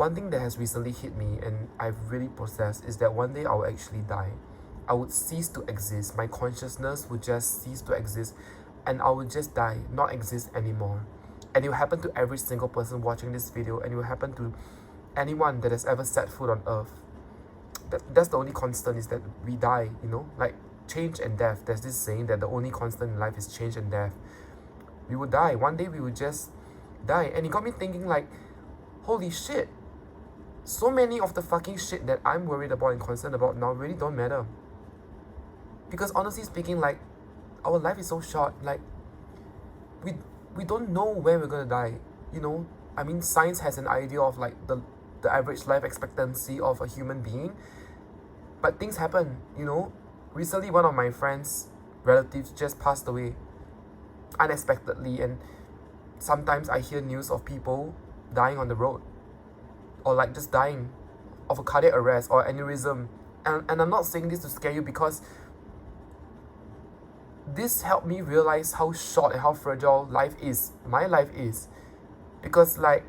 one thing that has recently hit me and I've really processed is that one day I will actually die. I would cease to exist. My consciousness would just cease to exist, and I would just die, not exist anymore. And it will happen to every single person watching this video, and it will happen to anyone that has ever set foot on earth. That's the only constant, is that we die, you know, like change and death. There's this saying that the only constant in life is change and death. We would die. One day we would just die. And it got me thinking, like, holy shit, so many of the fucking shit that I'm worried about and concerned about now really don't matter. Because honestly speaking, like, our life is so short. Like, we don't know when we're gonna die, you know. I mean, science has an idea of like the average life expectancy of a human being, but things happen, you know. Recently, one of my friends' relatives just passed away unexpectedly, and sometimes I hear news of people dying on the road, or like just dying of a cardiac arrest or aneurysm. And I'm not saying this to scare you, because this helped me realize how short and how fragile life is. My life is. Because like,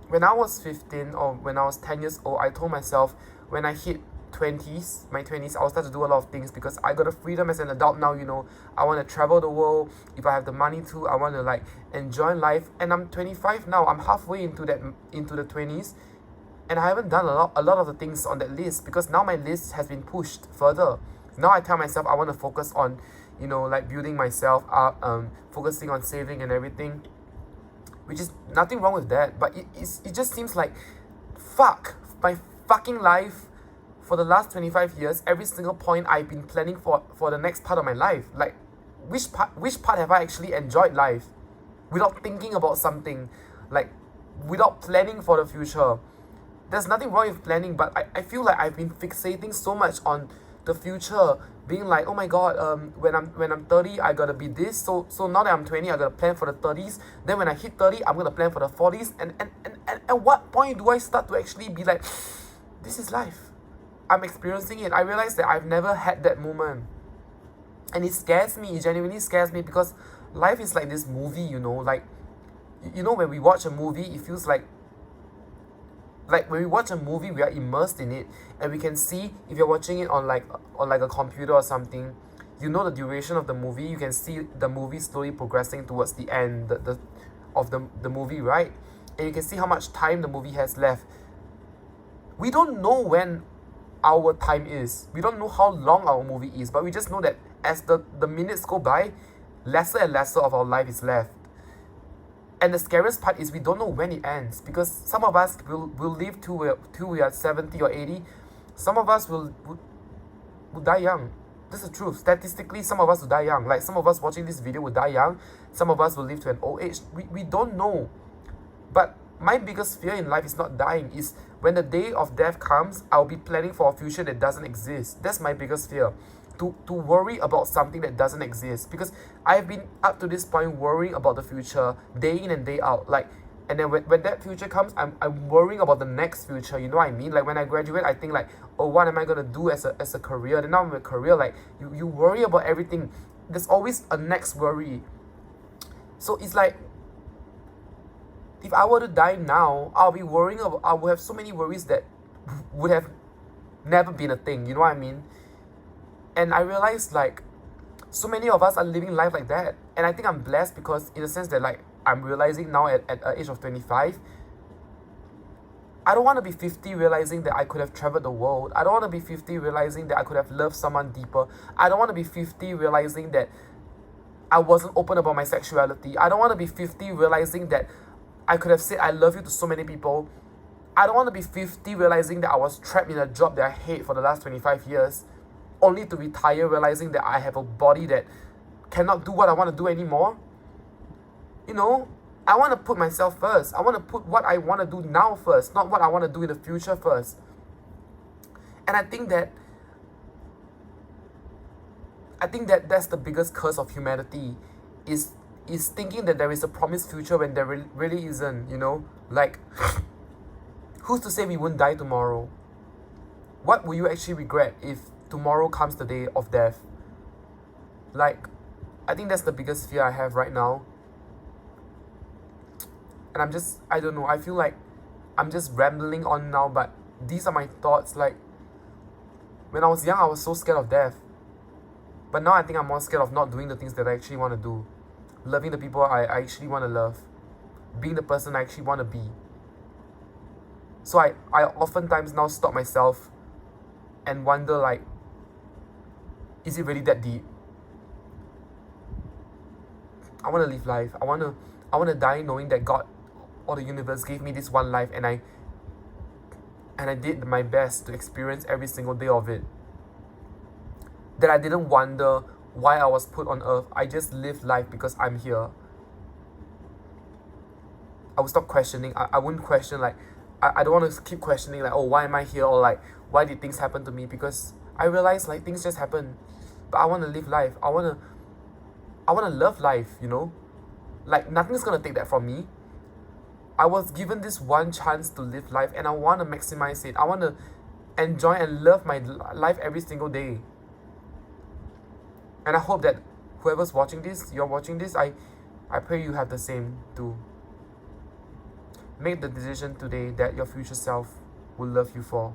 when I was 15 or when I was 10 years old, I told myself when I hit my 20s, I'll start to do a lot of things, because I got the freedom as an adult now, you know. I want to travel the world. If I have the money to, I want to like enjoy life. And I'm 25 now. I'm halfway into the 20s, and I haven't done a lot of the things on that list, because now my list has been pushed further. Now I tell myself I want to focus on, you know, like building myself up, focusing on saving and everything, which is nothing wrong with that. But it just seems like, fuck, my fucking life for the last 25 years, every single point I've been planning for the next part of my life. Like, which part have I actually enjoyed life without thinking about something, like without planning for the future? There's nothing wrong with planning, but I feel like I've been fixating so much on the future, being like, oh my god, when I'm 30, I gotta be this. So now that I'm 20, I gotta plan for the 30s. Then when I hit 30, I'm gonna plan for the 40s. And at what point do I start to actually be like, this is life, I'm experiencing it? I realize that I've never had that moment, and it scares me. It genuinely scares me, because life is like this movie, you know. Like, you know, when we watch a movie, it feels like when we watch a movie, we are immersed in it, and we can see, if you're watching it on like a computer or something, you know the duration of the movie. You can see the movie slowly progressing towards the end of the movie, right? And you can see how much time the movie has left. We don't know when our time is. We don't know how long our movie is, but we just know that as the minutes go by, lesser and lesser of our life is left. And the scariest part is we don't know when it ends, because some of us will live till we are 70 or 80. Some of us will die young. That's the truth. Statistically, some of us will die young. Like, some of us watching this video will die young. Some of us will live to an old age. We don't know. But my biggest fear in life is not dying. Is when the day of death comes, I'll be planning for a future that doesn't exist. That's my biggest fear. To worry about something that doesn't exist, because I've been up to this point worrying about the future day in and day out, like, and then when that future comes, I'm worrying about the next future, you know what I mean? Like, when I graduate, I think like, oh, what am I gonna do as a career? Then now I'm in a career, like, you worry about everything. There's always a next worry. So it's like, if I were to die now, I will have so many worries that would have never been a thing, you know what I mean? And I realized, like, so many of us are living life like that. And I think I'm blessed, because in the sense that, like, I'm realizing now at the age of 25, I don't want to be 50 realizing that I could have traveled the world. I don't want to be 50 realizing that I could have loved someone deeper. I don't want to be 50 realizing that I wasn't open about my sexuality. I don't want to be 50 realizing that I could have said I love you to so many people. I don't want to be 50 realizing that I was trapped in a job that I hate for the last 25 years. Only to retire realizing that I have a body that cannot do what I want to do anymore. You know, I want to put myself first. I want to put what I want to do now first, not what I want to do in the future first. And I think that that's the biggest curse of humanity, is thinking that there is a promised future when there really isn't, you know? Like, who's to say we won't die tomorrow? What will you actually regret if tomorrow comes the day of death? Like, I think that's the biggest fear I have right now. And I don't know, I feel like I'm just rambling on now, but these are my thoughts. Like, when I was young, I was so scared of death. But now I think I'm more scared of not doing the things that I actually want to do. Loving the people I actually want to love. Being the person I actually want to be. So I oftentimes now stop myself and wonder, like, is it really that deep? I want to live life. I want to die knowing that God or the universe gave me this one life, and I did my best to experience every single day of it. That I didn't wonder why I was put on earth. I just lived life because I'm here. I would stop questioning. I wouldn't question, like, I don't want to keep questioning, like, oh, why am I here? Or like, why did things happen to me? Because I realized, like, things just happen. But I want to live life. I want to love life, you know? Like, nothing's going to take that from me. I was given this one chance to live life, and I want to maximize it. I want to enjoy and love my life every single day. And I hope that whoever's watching this, you're watching this, I pray you have the same too. Make the decision today that your future self will love you for.